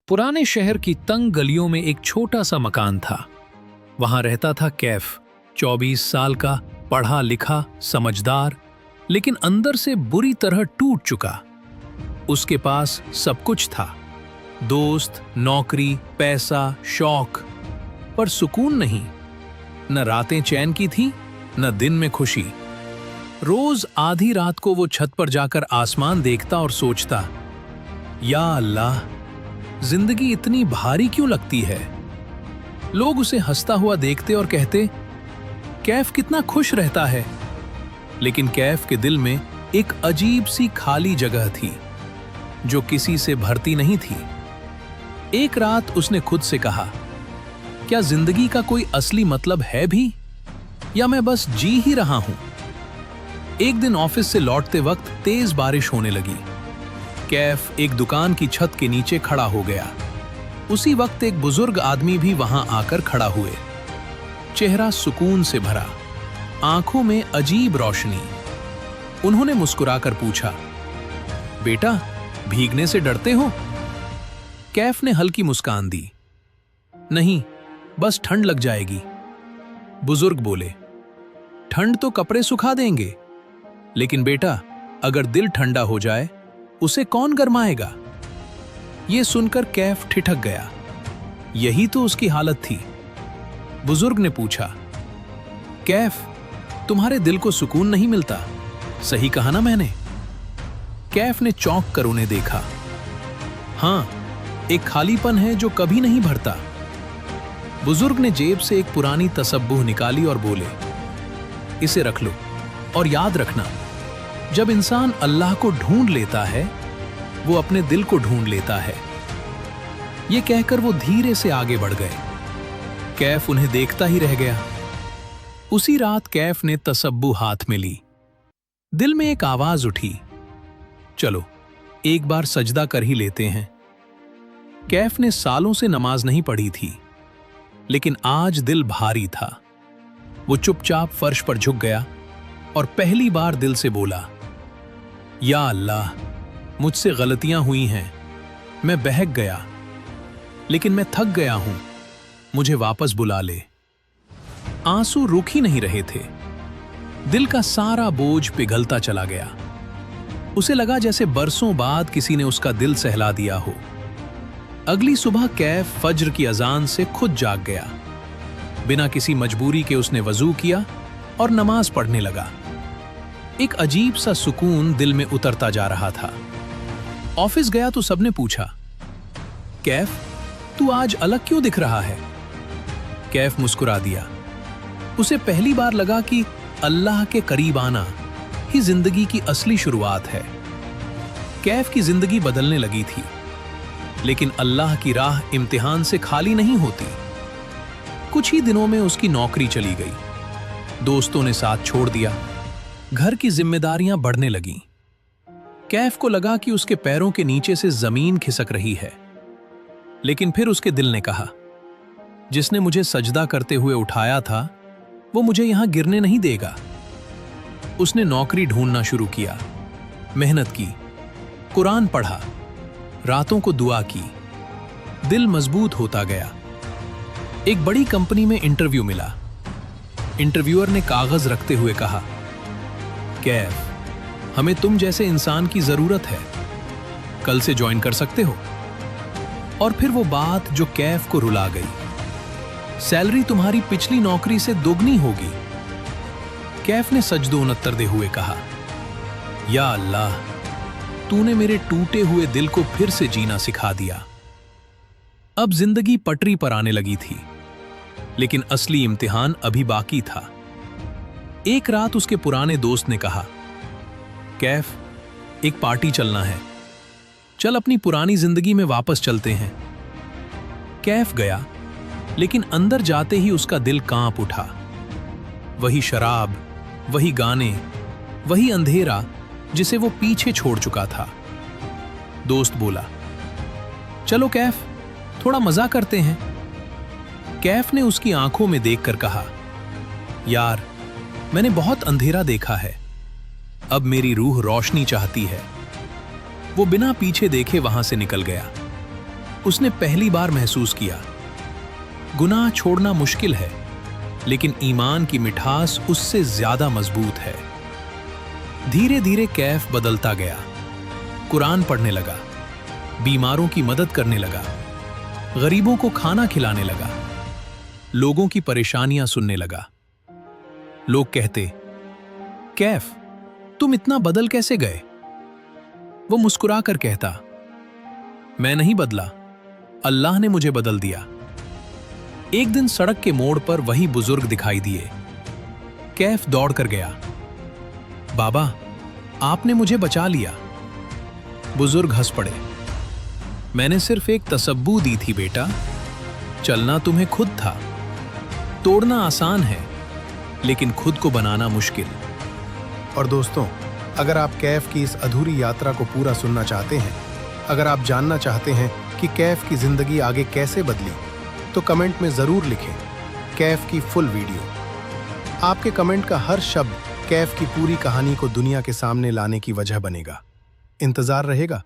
पुराने शहर की तंग गलियों में एक छोटा सा मकान था। वहां रहता था कैफ, 24 साल का, पढ़ा लिखा, समझदार, लेकिन अंदर से बुरी तरह टूट चुका। उसके पास सब कुछ था, दोस्त, नौकरी, पैसा, शौक, पर सुकून नहीं। न रातें चैन की थी, न दिन में खुशी। रोज आधी रात को वो छत पर जाकर आसमान देखता और सोचता, या अल्लाह, जिंदगी इतनी भारी क्यों लगती है। लोग उसे हंसता हुआ देखते और कहते, कैफ कितना खुश रहता है। लेकिन कैफ के दिल में एक अजीब सी खाली जगह थी, जो किसी से भरती नहीं थी। एक रात उसने खुद से कहा, क्या जिंदगी का कोई असली मतलब है भी, या मैं बस जी ही रहा हूं। एक दिन ऑफिस से लौटते वक्त तेज बारिश होने लगी। कैफ एक दुकान की छत के नीचे खड़ा हो गया। उसी वक्त एक बुजुर्ग आदमी भी वहां आकर खड़ा हुए। चेहरा सुकून से भरा, आंखों में अजीब रोशनी। उन्होंने मुस्कुराकर पूछा, बेटा, भीगने से डरते हो? कैफ ने हल्की मुस्कान दी, नहीं, बस ठंड लग जाएगी। बुजुर्ग बोले, ठंड तो कपड़े सुखा देंगे, लेकिन बेटा, अगर दिल ठंडा हो जाए उसे कौन गरमाएगा। यह सुनकर कैफ ठिठक गया। यही तो उसकी हालत थी। बुजुर्ग ने पूछा, कैफ, तुम्हारे दिल को सुकून नहीं मिलता, सही कहा ना मैंने? कैफ ने चौंक कर उन्हें देखा। हां, एक खालीपन है जो कभी नहीं भरता। बुजुर्ग ने जेब से एक पुरानी तसब्बुह निकाली और बोले, इसे रख लो और याद रखना, जब इंसान अल्लाह को ढूंढ लेता है, वो अपने दिल को ढूंढ लेता है। ये कहकर वो धीरे से आगे बढ़ गए। कैफ उन्हें देखता ही रह गया। उसी रात कैफ ने तसब्बुह हाथ में ली। दिल में एक आवाज उठी, चलो एक बार सजदा कर ही लेते हैं। कैफ ने सालों से नमाज नहीं पढ़ी थी, लेकिन आज दिल भारी था। वो चुपचाप फर्श पर झुक गया और पहली बार दिल से बोला, या अल्लाह, मुझसे गलतियां हुई हैं, मैं बहक गया, लेकिन मैं थक गया हूं, मुझे वापस बुला ले। आंसू रुक ही नहीं रहे थे। दिल का सारा बोझ पिघलता चला गया। उसे लगा जैसे बरसों बाद किसी ने उसका दिल सहला दिया हो। अगली सुबह कैफ फज्र की अजान से खुद जाग गया। बिना किसी मजबूरी के उसने वजू किया और नमाज पढ़ने लगा। एक अजीब सा सुकून दिल में उतरता जा रहा था। ऑफिस गया तो सबने पूछा, कैफ, तू आज अलग क्यों दिख रहा है? कैफ मुस्कुरा दिया। उसे पहली बार लगा कि अल्लाह के करीब आना ही जिंदगी की असली शुरुआत है। कैफ की जिंदगी बदलने लगी थी, लेकिन अल्लाह की राह इम्तिहान से खाली नहीं होती। कुछ ही दिनों में उसकी नौकरी चली गई, दोस्तों ने साथ छोड़ दिया, घर की जिम्मेदारियां बढ़ने लगीं। कैफ को लगा कि उसके पैरों के नीचे से जमीन खिसक रही है। लेकिन फिर उसके दिल ने कहा, जिसने मुझे सजदा करते हुए उठाया था, वो मुझे यहां गिरने नहीं देगा। उसने नौकरी ढूंढना शुरू किया, मेहनत की, कुरान पढ़ा, रातों को दुआ की। दिल मजबूत होता गया। एक बड़ी कंपनी में इंटरव्यू मिला। इंटरव्यूअर ने कागज रखते हुए कहा, कैफ, हमें तुम जैसे इंसान की जरूरत है, कल से ज्वाइन कर सकते हो। और फिर वो बात जो कैफ को रुला गई, सैलरी तुम्हारी पिछली नौकरी से दोगुनी होगी। कैफ ने सजदों नत्तरदे हुए कहा, या अल्लाह, तूने मेरे टूटे हुए दिल को फिर से जीना सिखा दिया। अब जिंदगी पटरी पर आने लगी थी, लेकिन असली इम्तिहान अभी बाकी था। एक रात उसके पुराने दोस्त ने कहा, कैफ, एक पार्टी चलना है, चल अपनी पुरानी जिंदगी में वापस चलते हैं। कैफ गया, लेकिन अंदर जाते ही उसका दिल कांप उठा। वही शराब, वही गाने, वही अंधेरा जिसे वो पीछे छोड़ चुका था। दोस्त बोला, चलो कैफ, थोड़ा मजा करते हैं। कैफ ने उसकी आंखों में देखकर कहा, यार, मैंने बहुत अंधेरा देखा है, अब मेरी रूह रोशनी चाहती है। वो बिना पीछे देखे वहां से निकल गया। उसने पहली बार महसूस किया, गुनाह छोड़ना मुश्किल है, लेकिन ईमान की मिठास उससे ज्यादा मजबूत है। धीरे धीरे कैफ बदलता गया। कुरान पढ़ने लगा, बीमारों की मदद करने लगा, गरीबों को खाना खिलाने लगा, लोगों की परेशानियां सुनने लगा। लोग कहते, कैफ, तुम इतना बदल कैसे गए? वो मुस्कुराकर कहता, मैं नहीं बदला, अल्लाह ने मुझे बदल दिया। एक दिन सड़क के मोड़ पर वही बुजुर्ग दिखाई दिए। कैफ दौड़कर गया, बाबा, आपने मुझे बचा लिया। बुजुर्ग हंस पड़े, मैंने सिर्फ एक तसब्बू दी थी बेटा, चलना तुम्हें खुद था। तोड़ना आसान है, लेकिन खुद को बनाना मुश्किल। और दोस्तों, अगर आप कैफ की इस अधूरी यात्रा को पूरा सुनना चाहते हैं, अगर आप जानना चाहते हैं कि कैफ की जिंदगी आगे कैसे बदली, तो कमेंट में जरूर लिखें कैफ की फुल वीडियो। आपके कमेंट का हर शब्द कैफ की पूरी कहानी को दुनिया के सामने लाने की वजह बनेगा। इंतजार रहेगा।